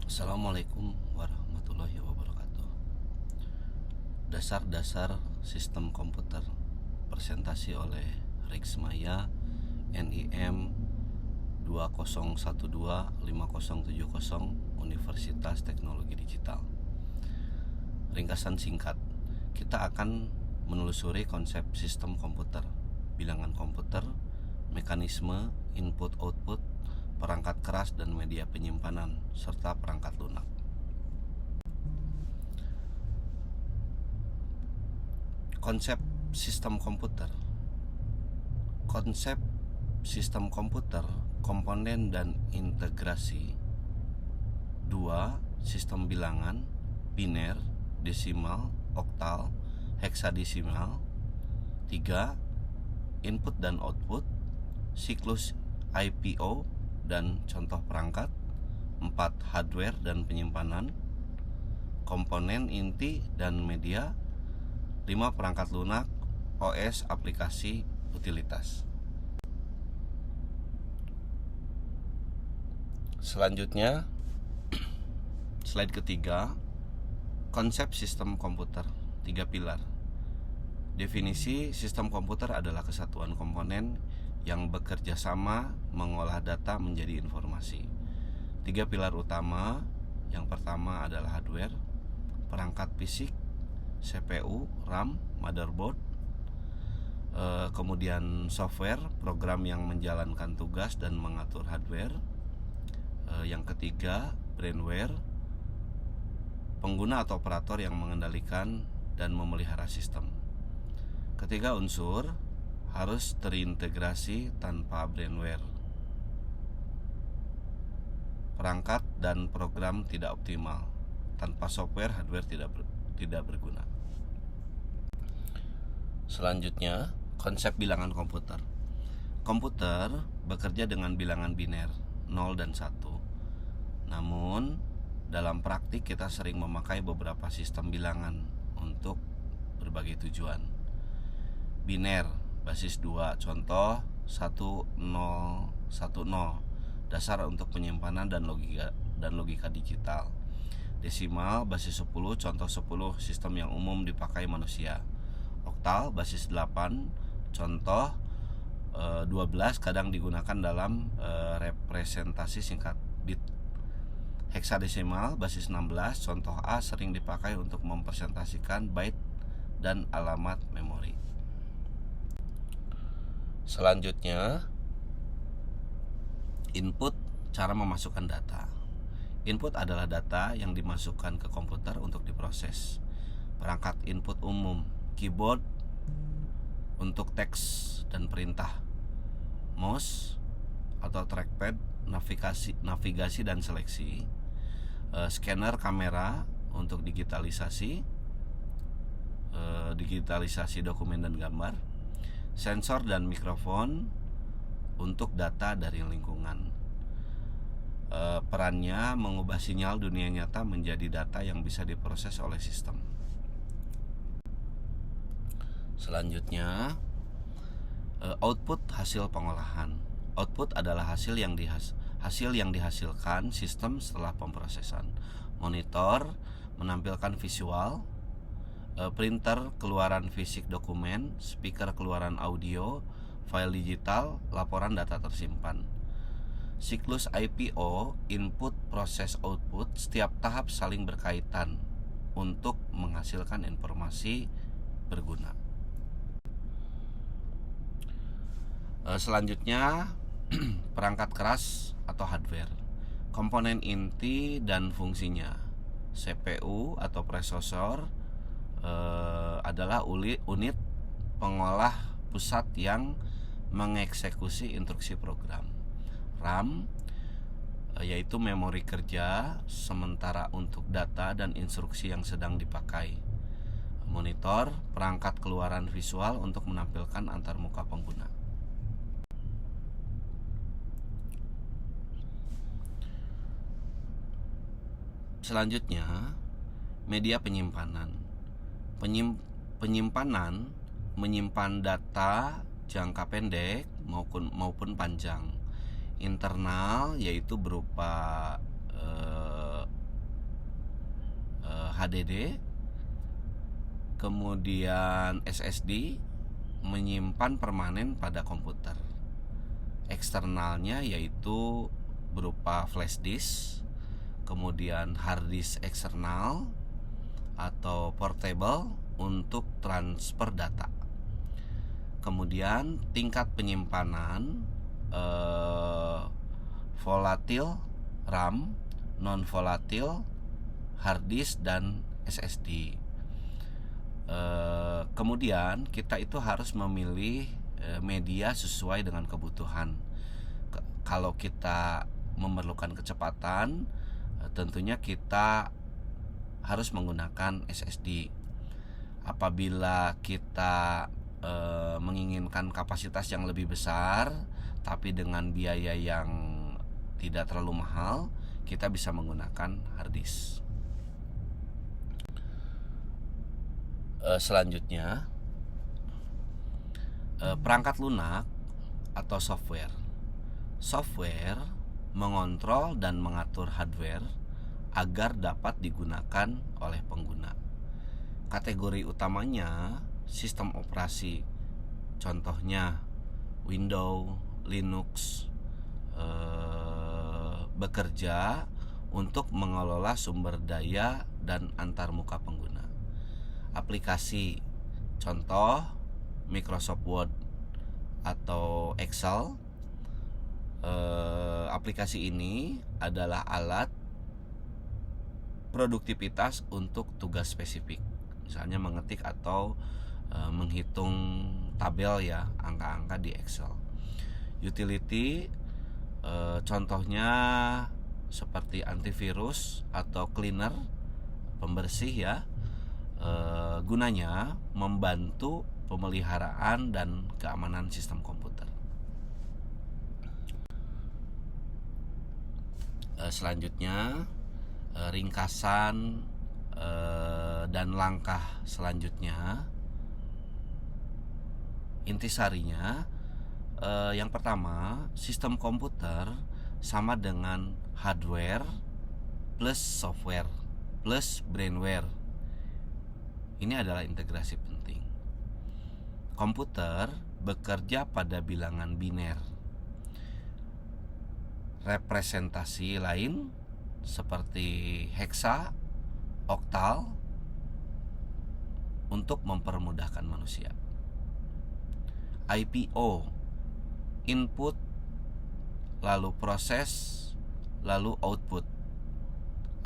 Assalamualaikum warahmatullahi wabarakatuh. Dasar-dasar sistem komputer, presentasi oleh Riksmaya NIM 20125070 Universitas Teknologi Digital. Ringkasan singkat, kita akan menelusuri konsep sistem komputer, bilangan komputer, mekanisme input-output, perangkat keras dan media penyimpanan, serta perangkat lunak. Konsep sistem komputer. Konsep sistem komputer, komponen dan integrasi. 2. Sistem bilangan, biner, desimal, oktal, heksadesimal. 3. Input dan output, siklus IPO dan contoh perangkat. 4. Hardware dan penyimpanan, komponen inti dan media. 5. Perangkat lunak, OS, aplikasi, utilitas. Selanjutnya, slide ketiga, konsep sistem komputer, 3 pilar. Definisi sistem komputer adalah kesatuan komponen yang bekerja sama mengolah data menjadi informasi. 3 pilar utama, yang pertama adalah hardware, perangkat fisik, CPU, RAM, motherboard. Kemudian software, program yang menjalankan tugas dan mengatur hardware. Yang ketiga, brainware, pengguna atau operator yang mengendalikan dan memelihara sistem. Ketiga unsur harus terintegrasi tanpa brainware. Perangkat dan program tidak optimal. Tanpa software, hardware tidak berguna. Selanjutnya, konsep bilangan komputer. Komputer bekerja dengan bilangan biner 0 dan 1. Namun, dalam praktik kita sering memakai beberapa sistem bilangan untuk berbagai tujuan. Biner basis 2, contoh 1010, dasar untuk penyimpanan dan logika digital. Desimal basis 10, contoh 10, sistem yang umum dipakai manusia. Oktal basis 8, contoh 12, kadang digunakan dalam representasi singkat bit. Heksadesimal basis 16, contoh A, sering dipakai untuk mempresentasikan byte dan alamat memori. Selanjutnya, input, cara memasukkan data. Input adalah data yang dimasukkan ke komputer untuk diproses. Perangkat input umum, keyboard untuk teks dan perintah, mouse atau trackpad, navigasi dan seleksi, scanner kamera untuk digitalisasi dokumen dan gambar, sensor dan mikrofon untuk data dari lingkungan. Perannya mengubah sinyal dunia nyata menjadi data yang bisa diproses oleh sistem. Selanjutnya, output, hasil pengolahan. Output adalah hasil yang dihasilkan sistem setelah pemrosesan. Monitor menampilkan visual, printer keluaran fisik dokumen, speaker keluaran audio, file digital, laporan data tersimpan. Siklus IPO, input, proses, output, setiap tahap saling berkaitan untuk menghasilkan informasi berguna. Selanjutnya, perangkat keras atau hardware, komponen inti dan fungsinya. CPU atau prosesor adalah unit pengolah pusat yang mengeksekusi instruksi program. RAM yaitu memori kerja sementara untuk data dan instruksi yang sedang dipakai. Monitor, perangkat keluaran visual untuk menampilkan antarmuka pengguna. Selanjutnya, media penyimpanan. Penyimpanan menyimpan data jangka pendek maupun panjang. Internal yaitu berupa HDD, kemudian SSD menyimpan permanen pada komputer. Eksternalnya yaitu berupa flash disk, kemudian hard disk eksternal atau portable untuk transfer data. Kemudian tingkat penyimpanan volatil RAM, non volatil hard disk dan SSD. Kemudian kita itu harus memilih media sesuai dengan kebutuhan. Kalau kita memerlukan kecepatan, tentunya kita harus menggunakan SSD. Apabila kita menginginkan kapasitas yang lebih besar tapi dengan biaya yang tidak terlalu mahal, kita bisa menggunakan hard disk. Selanjutnya, perangkat lunak atau software. Software mengontrol dan mengatur hardware agar dapat digunakan oleh pengguna. Kategori utamanya sistem operasi, contohnya Windows, Linux, bekerja untuk mengelola sumber daya dan antarmuka pengguna. Aplikasi, contoh Microsoft Word atau Excel. Aplikasi ini adalah alat produktivitas untuk tugas spesifik, misalnya mengetik atau menghitung tabel ya, angka-angka di Excel. Utility, contohnya seperti antivirus atau cleaner, pembersih ya. Gunanya membantu pemeliharaan dan keamanan sistem komputer. Selanjutnya, ringkasan dan langkah selanjutnya. Intisarinya, yang pertama, sistem komputer sama dengan hardware plus software plus brainware. Ini adalah integrasi penting. Komputer bekerja pada bilangan biner. Representasi lain seperti heksa, oktal untuk mempermudahkan manusia. IPO, input, lalu proses, lalu output,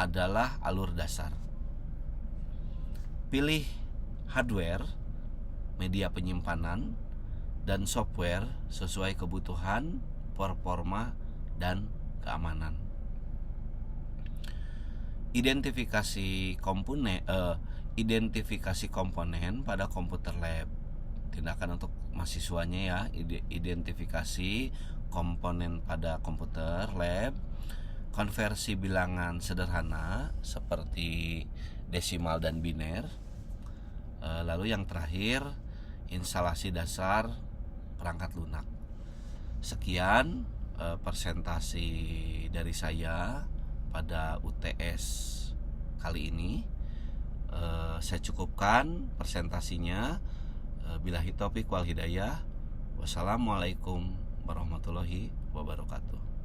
adalah alur dasar. Pilih hardware, media penyimpanan, dan software sesuai kebutuhan, performa, dan keamanan. Identifikasi komponen pada komputer lab. Tindakan untuk mahasiswanya ya, identifikasi komponen pada komputer lab, konversi bilangan sederhana seperti desimal dan biner. Lalu yang terakhir, instalasi dasar perangkat lunak. Sekian presentasi dari saya pada UTS kali ini. Saya cukupkan presentasinya. Billahi taufik wal hidayah. Wassalamualaikum warahmatullahi wabarakatuh.